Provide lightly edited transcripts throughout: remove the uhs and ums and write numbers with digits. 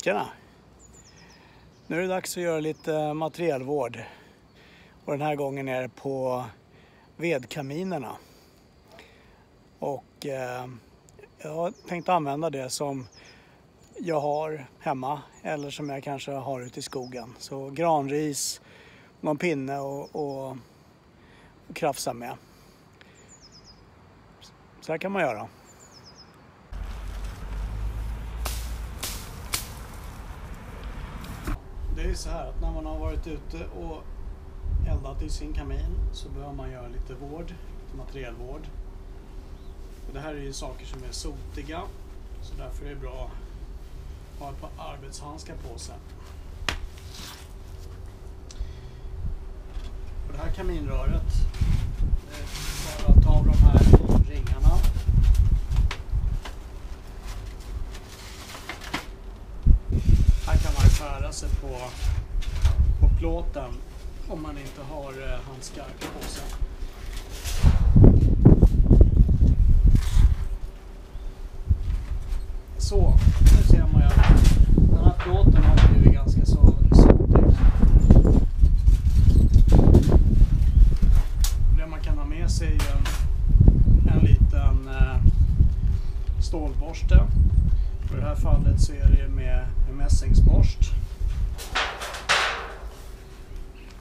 Tjena! Nu är det dags att göra lite materielvård. Och den här gången är det på vedkaminerna. Och jag har tänkt använda det som jag har hemma eller som jag kanske har ute i skogen. Så granris, någon pinne och krafsa med. Så här kan man göra. Det är ju så här att när man har varit ute och eldat i sin kamin så behöver man göra lite vård, lite materielvård. Och det här är ju saker som är sotiga, så därför är det bra att ha ett par arbetshandskar på sig. Och det här kaminröret, det är bara att ta av de här ringarna. Här kan man skära sig på plåten om man inte har handskar på sig. Så, nu ser man ju att den här plåten har blivit ganska så sotig. Det man kan ha med sig är en liten stålborste. I det här fallet så är det med mässingsborst.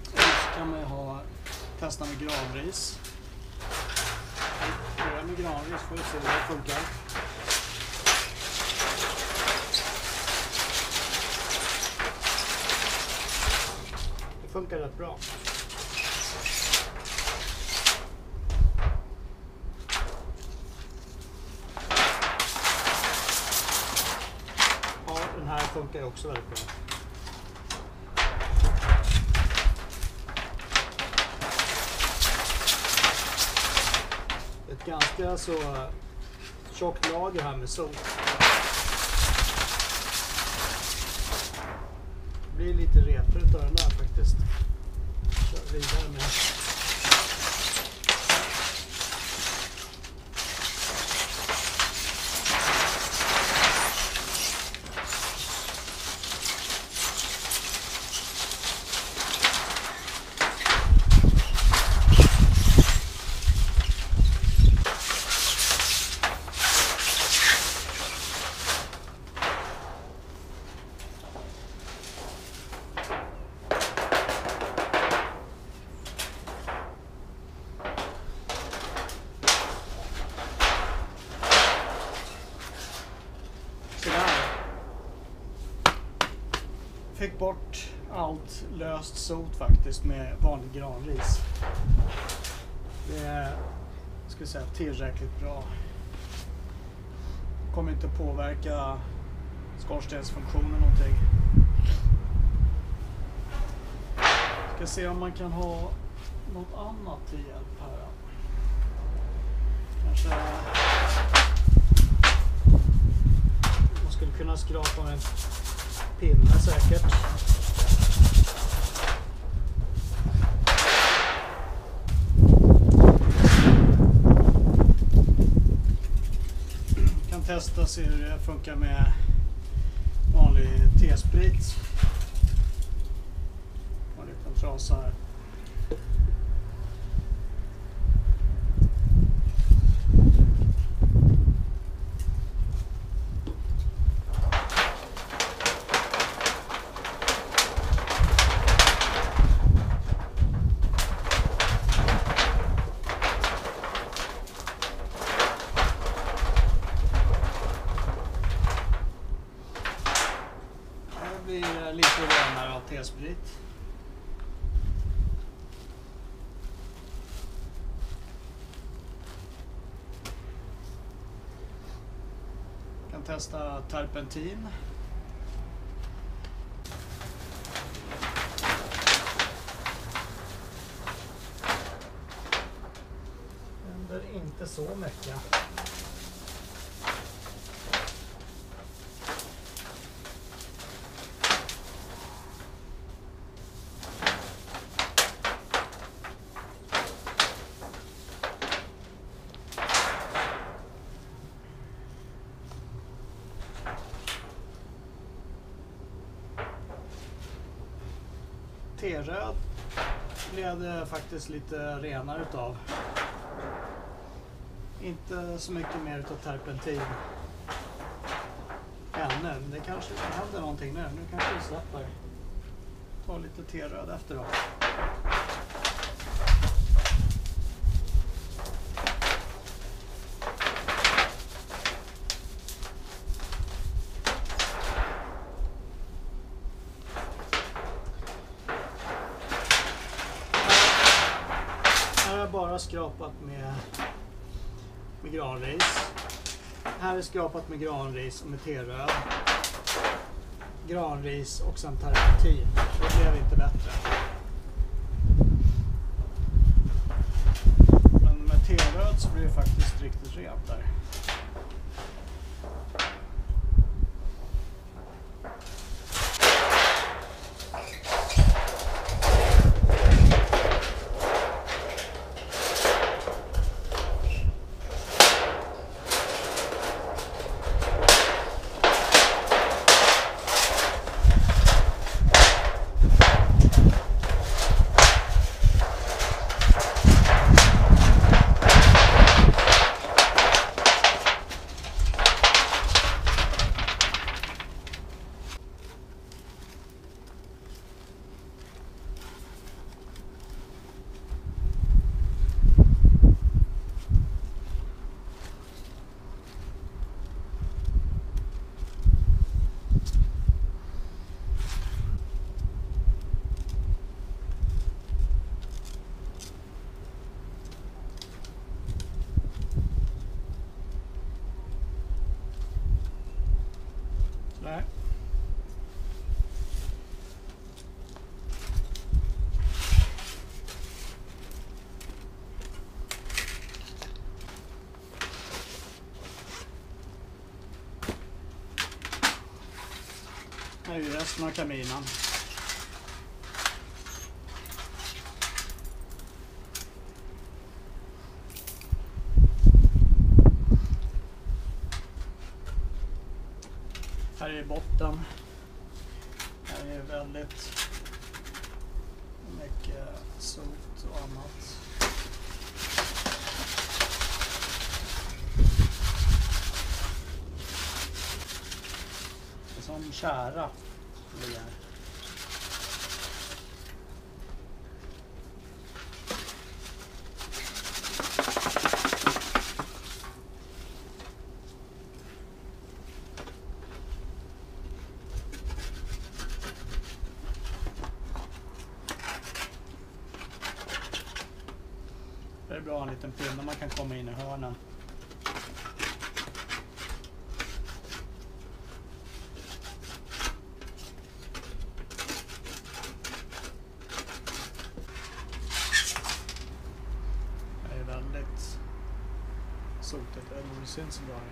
Så kan man testa med granris. Börja med granris för att se hur det funkar. Det funkar rätt bra. Ja, den här funkar också väldigt bra. Ett ganska så tjockt lager här med sot. Det blir lite repor utav den där faktiskt. Kör vidare med. Fick bort allt löst sot faktiskt med vanlig granris. Det är, ska jag säga, tillräckligt bra. Kommer inte påverka skorstensfunktionen någonting. Ska se om man kan ha något annat till hjälp här. Kanske man skulle kunna skrapa med en pinne säkert. Kan testa se hur det funkar med vanlig T-sprit. Och en liten trasa här. Blir lite renare av T-sprit. Kan testa terpentin. Händer inte så mycket. T-röd blev det faktiskt lite renare utav. Inte så mycket mer utav terpentin ännu. Det kanske händer någonting nu. Nu kanske det släpper. Ta lite T-röd efter då. Bara skrapat med granris. Här är skrapat med granris och med T-röd. Granris och sen terpentin. Det blev inte bättre. Men med T-röd så blir det faktiskt riktigt rent där. Nej. Här är ju resten av kaminen. Här är botten. Här är väldigt mycket sot och annat. Det är som kära. Det är bra en liten pinne man kan komma in i hörnen. Det är väldigt sotigt, det syns så bra här.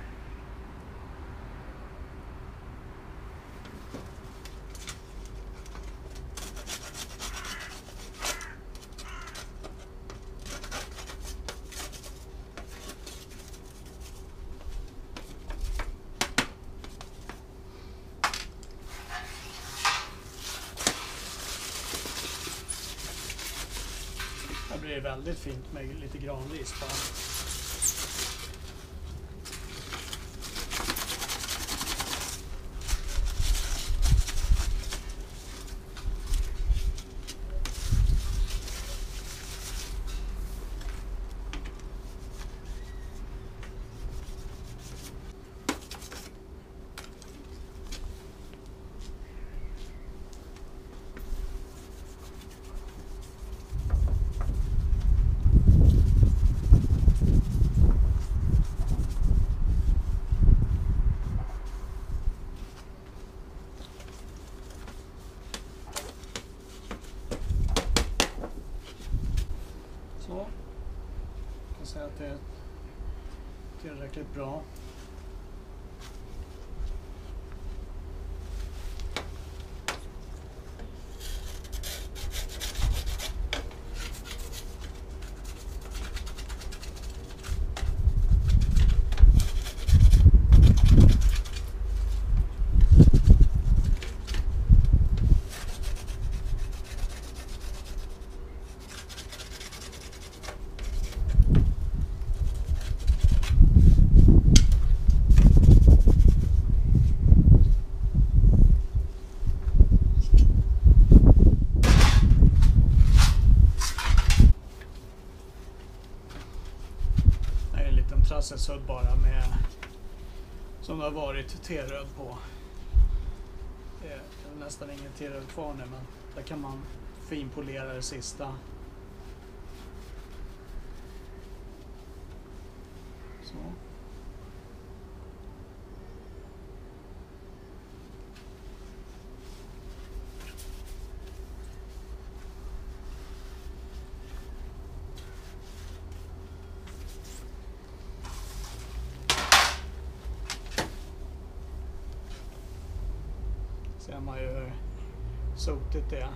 Det blir väldigt fint med lite granris på. Så, jag kan säga att det är tillräckligt bra. lasersudd bara med som det har varit T-röd på. Det är nästan ingen T-röd kvar nu, men där kan man finpolera det sista. Så. Ser man ju hur sotigt det är.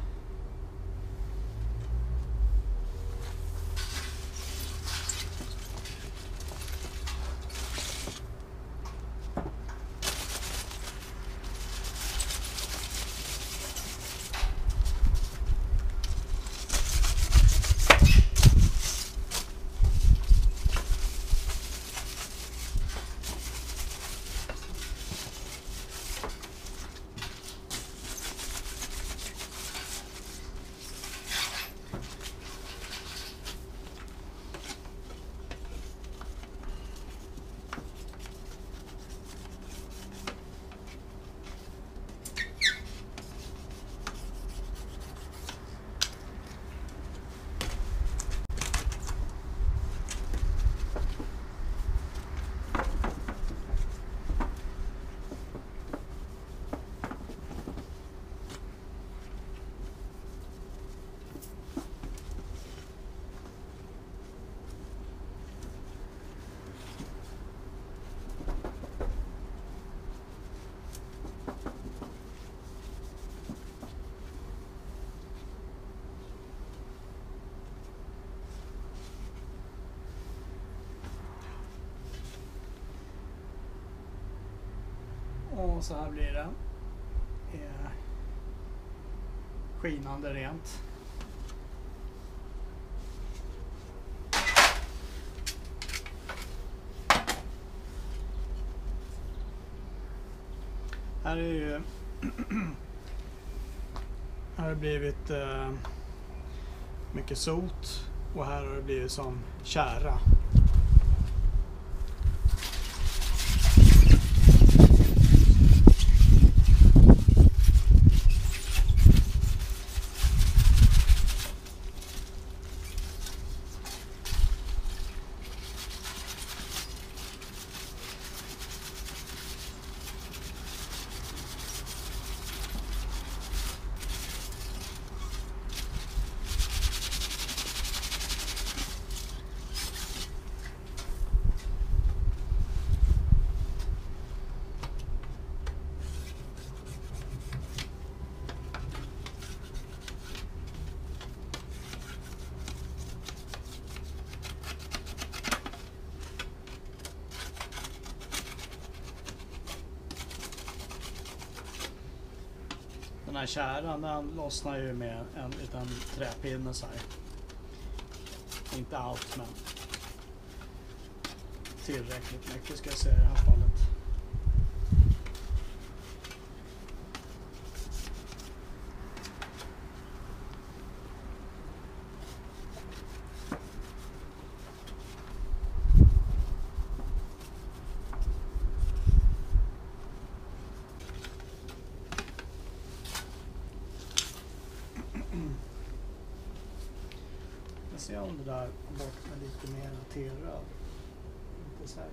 Och så här blir det. Skinande rent. Här är ju här har det blivit mycket sot och här har det blivit som kära. Den här käran, den lossnar ju med en liten träpinne så här. Inte allt, men tillräckligt mycket ska jag säga i det här fallet. Se om det där bort med lite mer T-röd. Inte säkert.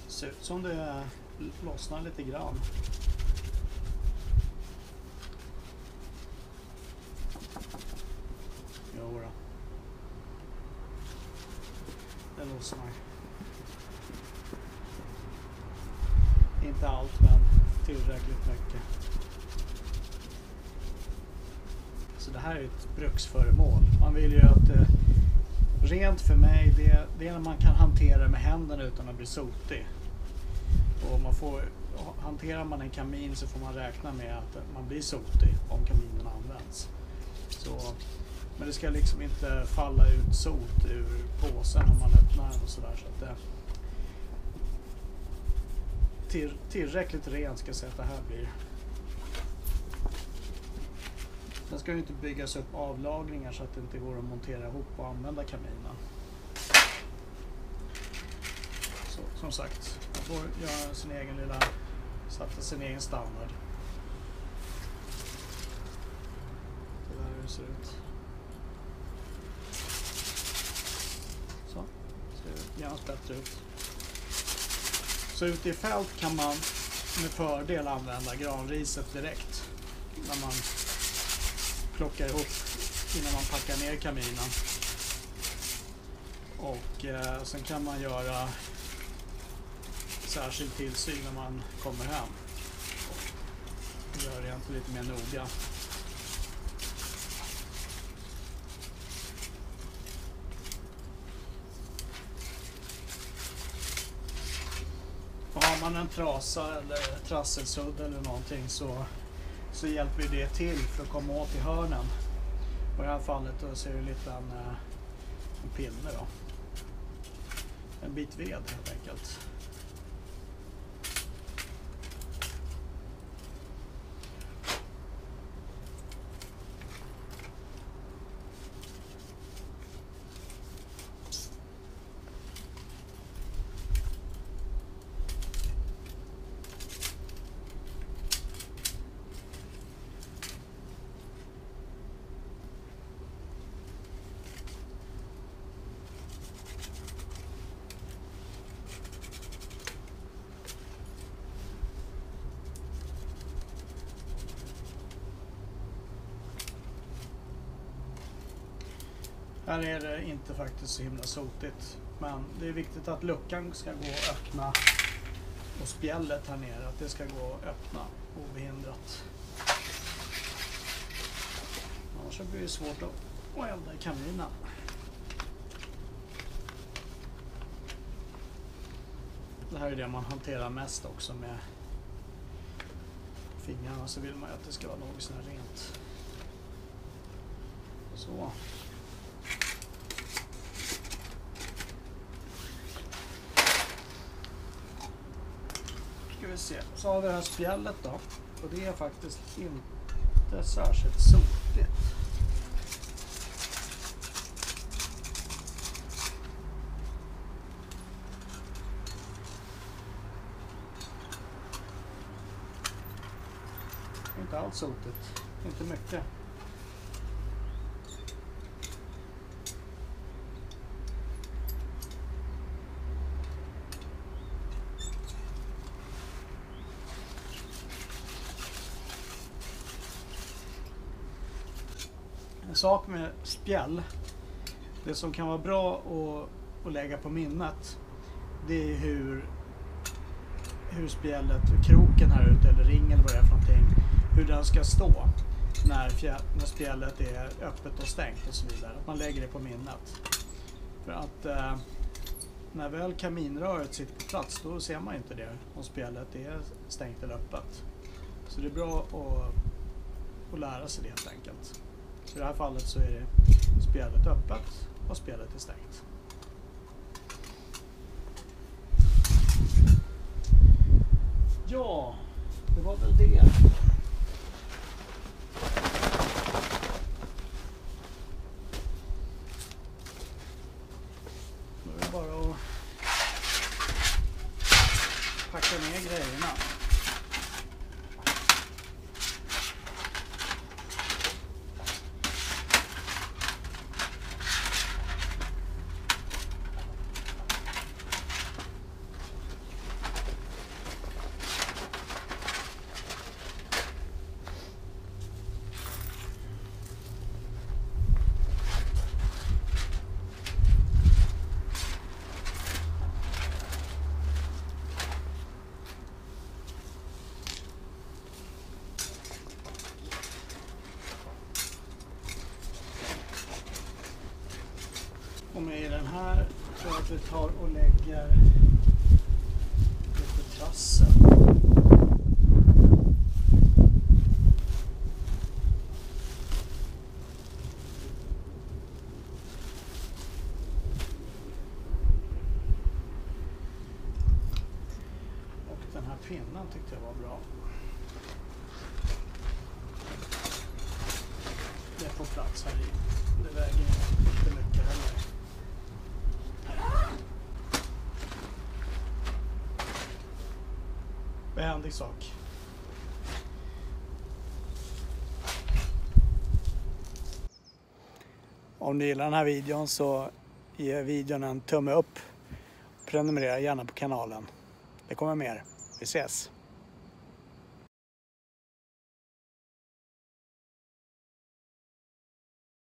Ser ut som det lossnar lite grann. Jo då. Det lossnar. Inte allt, men tillräckligt mycket. Så det här är ett bruksföremål. Man vill ju att rent för mig, det är när man kan hantera med händerna utan att bli sotig. Och hanterar man en kamin så får man räkna med att man blir sotig om kaminen används. Men det ska liksom inte falla ut sot ur påsen om man öppnar den och sådär. Så att tillräckligt rent ska jag säga att det här blir. Sen ska det inte byggas upp avlagringar så att det inte går att montera ihop och använda kaminen. Så, som sagt, man får göra sin egen sätta sin egen standard. Det där är hur det ser ut. Så, ser genast bättre ut. Så ute i fält kan man med fördel använda granriset direkt när man plockar ihop innan man packar ner kaminen. Och sen kan man göra särskild tillsyn när man kommer hem. Och gör det lite mer noga. Och har man en trasa eller trasselsudd eller någonting så hjälper det till för att komma åt i hörnen. Och i det här fallet då ser det lite en pinne då. En bit ved helt enkelt. Här är det inte faktiskt så himla sotigt, men det är viktigt att luckan ska gå att öppna och spjället här nere, att det ska gå att öppna obehindrat. Annars blir det svårt att elda i kaminen. Det här är det man hanterar mest också med fingrarna, så vill man ju att det ska vara något sån här rent. Så. Ska vi se. Så har vi det här spjället då. Och det är faktiskt inte särskilt sotigt. Inte alls sotigt. Inte mycket. En sak med spjäll, det som kan vara bra att lägga på minnet, det är hur spjället, kroken här ute eller ring eller vad det är för någonting, hur den ska stå när spjället är öppet och stängt och så vidare. Att man lägger det på minnet. För att när väl kaminröret sitter på plats, då ser man inte det om spjället är stängt eller öppet. Så det är bra att lära sig det helt enkelt. Så i det här fallet så är det spjället öppet och spjället är stängt. Ja, det var väl det. Nu är det bara att packa ner grejerna. Och med den här tror jag att vi tar och lägger lite Trassel. Och den här pinnen tyckte jag var bra. Det får plats här i. Det väger inte mycket heller. Behändig sak. Om ni gillar den här videon så ge videon en tumme upp. Prenumerera gärna på kanalen. Det kommer mer. Vi ses!